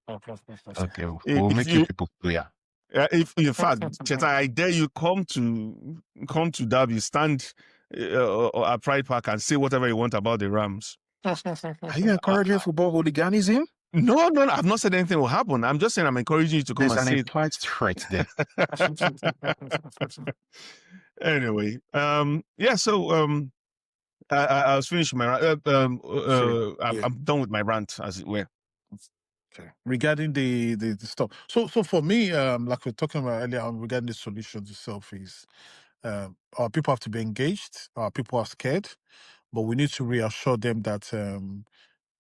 Okay, we'll make you people clear. If in fact, Cheta, I dare you come to Derby, stand at Pride Park and say whatever you want about the Rams. Are you encouraging football hooliganism? No, I've not said anything will happen. I'm just saying I'm encouraging you to come and say it. There's an implied threat there. Anyway, yeah. So I was finished my rant. I'm done with my rant, as it were. Okay. Regarding the stuff, so for me, like we were talking about earlier on, regarding the solutions itself is, our people have to be engaged. Our people are scared, but we need to reassure them that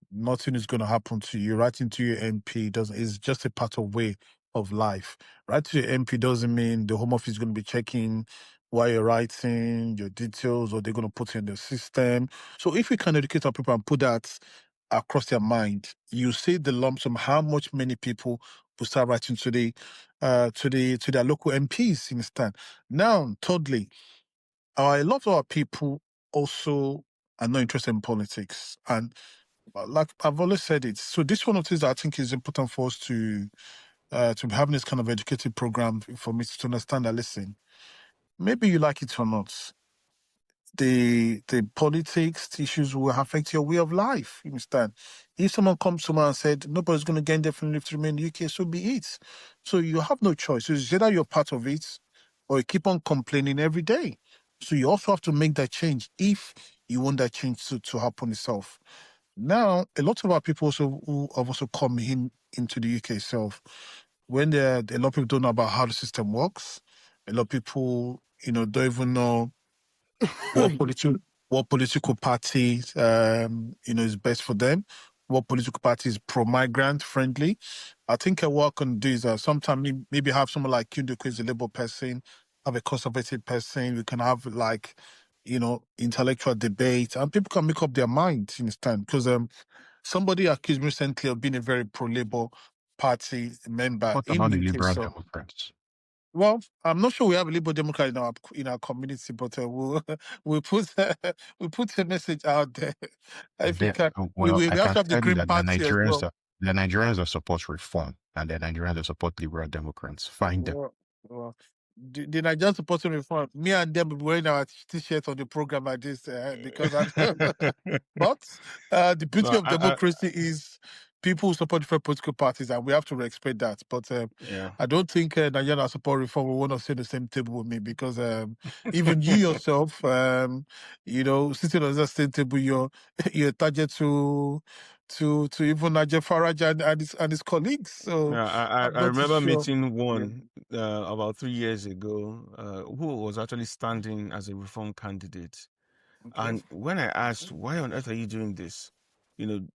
nothing is going to happen to you. Writing to your MP is just a part of way of life. Writing to your MP doesn't mean the Home Office is going to be checking why you're writing, your details, or they're going to put it in the system. So if we can educate our people and put that across their mind, you see the lump sum, how much many people will start writing to their local MPs instead. Now, thirdly, a lot of our people also are not interested in politics, and like I've always said it. So this one of the things that I think is important for us to be having this kind of educative program for me to understand that, listen, maybe you like it or not, the politics issues will affect your way of life. You understand? If someone comes to me and said nobody's going to get indefinite leave to remain in the UK, so be it. So you have no choice. So it's either you're part of it or you keep on complaining every day. So you also have to make that change if you want that change to happen itself. Now, a lot of our people also who have also come into the UK itself, when a lot of people don't know about how the system works, a lot of people, don't even know what political party, is best for them, what political party is pro-migrant friendly. I think what I can do is sometimes maybe have someone like Kundu, who is a Labour person, have a conservative person. We can have intellectual debate, and people can make up their minds, you understand? Because somebody accused me recently of being a very pro-Labour Party member What in about the UK. Liberal So, Democrats? well, I'm not sure we have a Labour Democrat in our community, but we'll put we'll put a message out there. If we can, Well, we I have can to have the tell you Green that Party as well. the Nigerians that support reform and the Nigerians that support Liberal Democrats. Find them. Well, the Nigerian supporting reform, me and them will be wearing our t-shirts on the program like this because but the beauty No, of democracy is people who support different political parties, and we have to respect that. But yeah. I don't think Nigerian that support reform will want to sit at the same table with me, because even you yourself, sitting on the same table, you're target to even Nigel Farage and his colleagues. So Yeah, I'm I not too remember sure. meeting one about 3 years ago who was actually standing as a reform candidate. Okay. And when I asked, why on earth are you doing this? Do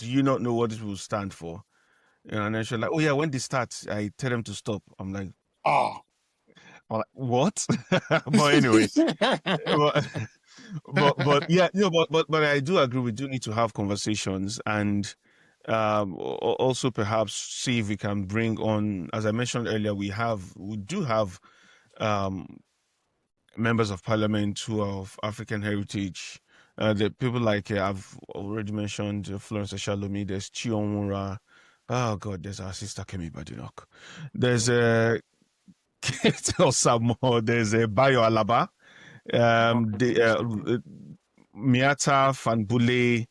you not know what it will stand for? And then she's like, oh yeah, when they start, I tell them to stop. I'm like, I'm like, what? But anyway, but, but yeah, but I do agree. We do need to have conversations, and also perhaps see if we can bring on, as I mentioned earlier, we do have members of parliament who are of African heritage. The people like I've already mentioned Florence Shalomi. There's Chiomura. Oh God, there's our sister Kemi Badinok. There's Kate Osamo. There's Bayo Alaba. Miata Fanbule,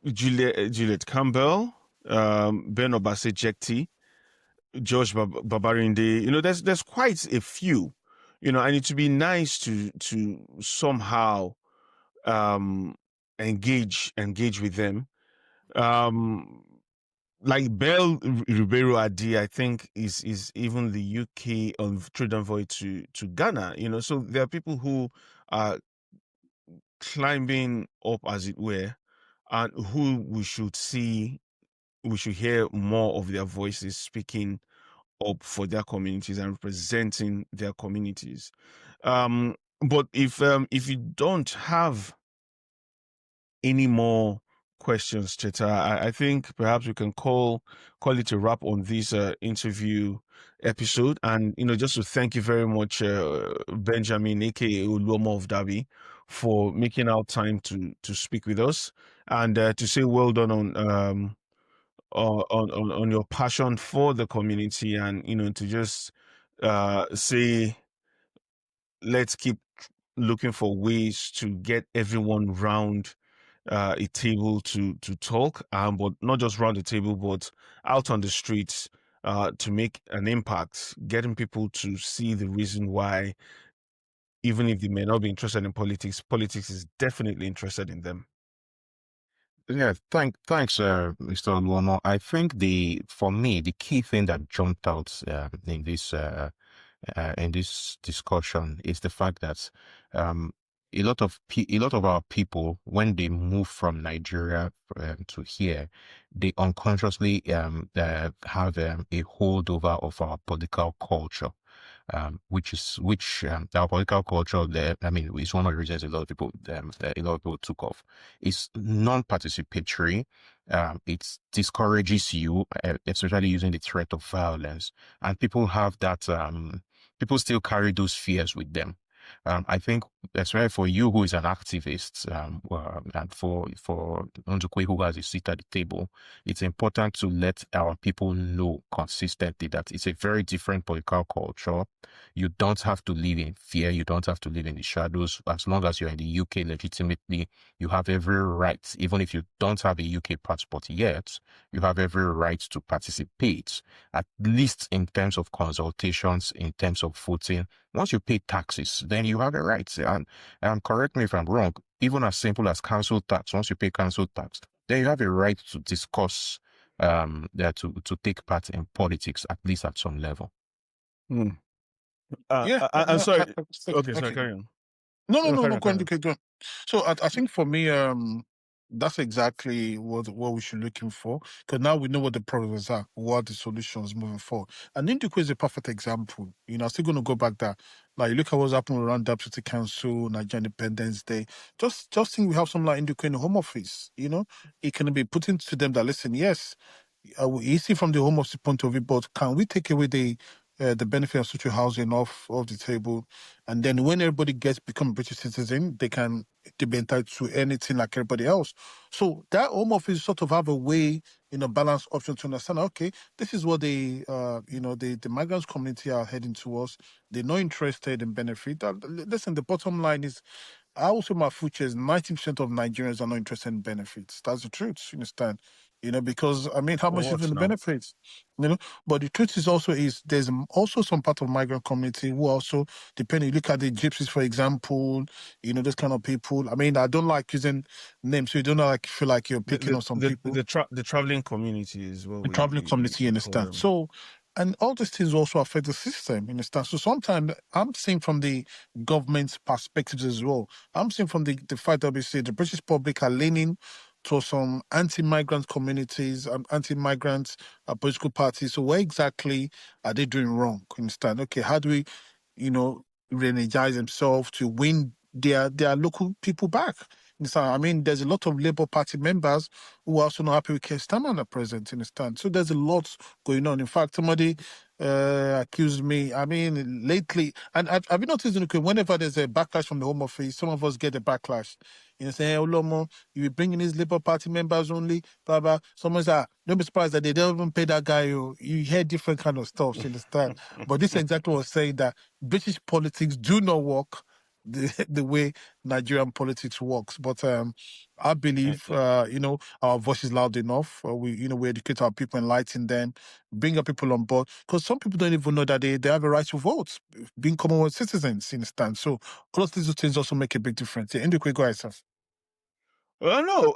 Juliet Campbell, Ben Obase Jekti, Josh Babarinde. There's quite a few, and it would be nice to somehow engage with them. Like Bell Ribeiro Adi, I think is even the UK trade envoy to Ghana. So there are people who are climbing up, as it were, and who we should hear more of their voices speaking up for their communities and representing their communities. But if you don't have any more questions, Cheta, I think perhaps we can call it a wrap on this interview episode. And just to thank you very much, Benjamin, aka Oluomo of Derby, for making our time to speak with us, and to say well done on your passion for the community, and to just say let's keep looking for ways to get everyone round a table to talk, but not just round the table, but out on the streets to make an impact, getting people to see the reason why, even if they may not be interested in politics is definitely interested in them. Yeah, thanks, Mr. Olwomo. I think for me, the key thing that jumped out in this discussion is the fact that a lot of our people, when they move from Nigeria to here, they unconsciously have a holdover of our political culture. Which our political culture there, I mean, it's one of the reasons a lot of people took off. It's non-participatory. It discourages you, especially using the threat of violence, and people have that. People still carry those fears with them. I think, especially for you who is an activist, and for Ndukwe who has a seat at the table, it's important to let our people know consistently that it's a very different political culture. You don't have to live in fear. You don't have to live in the shadows. As long as you're in the UK legitimately, you have every right, even if you don't have a UK passport yet, you have every right to participate, at least in terms of consultations, in terms of voting. Once you pay taxes, then you have a right. And correct me if I'm wrong, even as simple as council tax, once you pay council tax, then you have a right to discuss, to take part in politics, at least at some level. I'm sorry. Okay, sorry, carry on. No, go on. So I think for me, That's exactly what we should be looking for, because now we know what the problems are, what the solutions moving forward. And Ndukwu is a perfect example. I'm still going to go back there. Like, you look at what's happening around Deputy Council, Nigerian Independence Day. Just think we have something like Ndukwu in the Home Office. It can be put into them that, listen, yes, easy from the Home Office point of view, but can we take away the benefit of social housing off the table, and then when everybody become a British citizen, they be entitled to anything like everybody else. So that Home Office sort of have a way, balance option to understand. Okay, this is what the migrants community are heading towards. They're not interested in benefit. Listen, the bottom line is, I also my future is 90% of Nigerians are not interested in benefits. That's the truth. You understand? Because how much is in the benefits? But the truth is there's also some part of migrant community who also, depending, you look at the gypsies, for example, those kind of people. I don't like using names, so you don't feel like you're picking on some people. The traveling community is what the traveling community, you understand? So, and all these things also affect the system, you understand? So sometimes I'm seeing from the government's perspectives as well. I'm seeing from the fact that we say the British public are leaning to some anti-migrant communities, anti-migrant political parties. So what exactly are they doing wrong? You understand? Okay, how do we, re-energize themselves to win their local people back? So, there's a lot of Labour Party members who are also not happy with Keir Starmer at present, understand? So there's a lot going on. In fact, somebody accused me, lately, and have you noticed, whenever there's a backlash from the Home Office, some of us get a backlash. Say, hey, Olwomo, you be bringing these Labour Party members only, blah, blah. Someone say, don't be surprised that they don't even pay that guy. You hear different kind of stuff, you understand? But this exactly was saying that British politics do not work the way Nigerian politics works. But I believe, our voice is loud enough. We educate our people, enlighten them, bring our people on board. Because some people don't even know that they have a right to vote, being Commonwealth citizens, you understand? So all of these things also make a big difference. Yeah, Ndukwu, go ahead, sir. Well, no,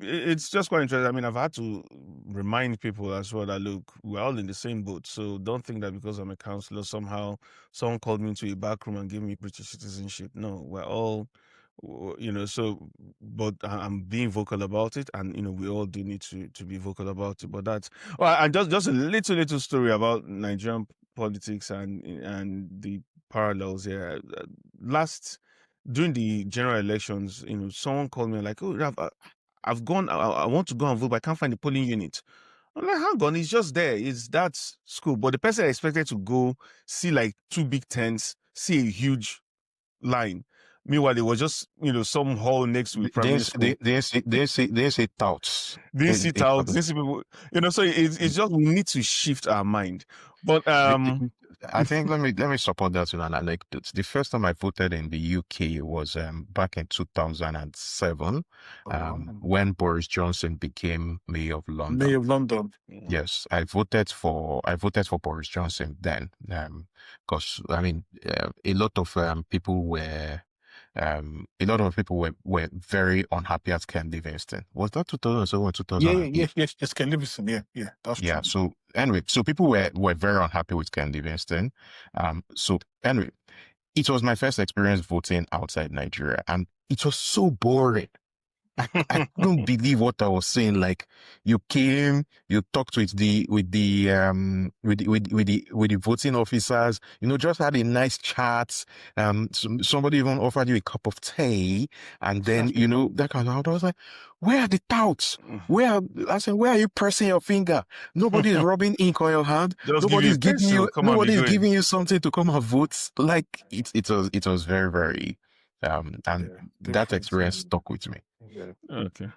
it's just quite interesting. I've had to remind people as well that, look, we're all in the same boat. So don't think that because I'm a councillor, somehow someone called me into a back room and gave me British citizenship. No, we're all, so, but I'm being vocal about it, and, we all do need to be vocal about it. But that's, and just a little story about Nigerian politics and the parallels here. During the general elections, someone called me like, oh, I've gone, I want to go and vote, but I can't find the polling unit. I'm like, hang on, it's just there. It's that school. But the person expected to go see like 2 big tents, see a huge line. Meanwhile, it was just, some hall next to the primary school. They say touts. They see touts. They see people, so it's just, we need to shift our mind. But I think let me support that with an anecdote. The first time I voted in the UK was back in 2007, when Boris Johnson became Mayor of London. Mayor of London. Yes, I voted for Boris Johnson then, because a lot of people were very unhappy at Ken Livingstone. Was that 2007 or 2008? Yes, Ken Livingstone. Yeah, that's true. So anyway, so people were very unhappy with Ken Livingstone. So anyway, it was my first experience voting outside Nigeria, and it was so boring. I couldn't believe what I was saying. Like, you came, you talked with the voting officers, just had a nice chat. Somebody even offered you a cup of tea, and then that kind of. I was like, where are the touts? Where are you pressing your finger? Nobody's rubbing ink on your hand. Nobody's giving you something to come and vote. Like, it was very, very and that experience stuck with me. Okay.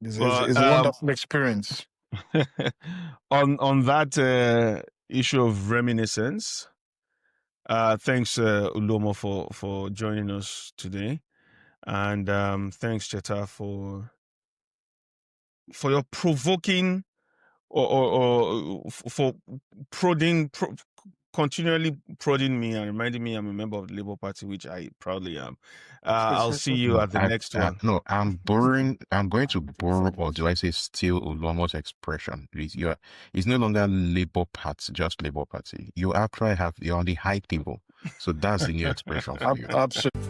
It's a wonderful experience. on that issue of reminiscence, thanks Oluomo for joining us today, and thanks Cheta for your provoking or for continually prodding me and reminding me I'm a member of the Labour Party, which I proudly am. I'll see you at the next one. No, I'm going to borrow, or do I say steal Oluomo's expression? It's no longer Labour Party, just Labour Party. You're on the high table. So that's the new expression for you. Absolutely.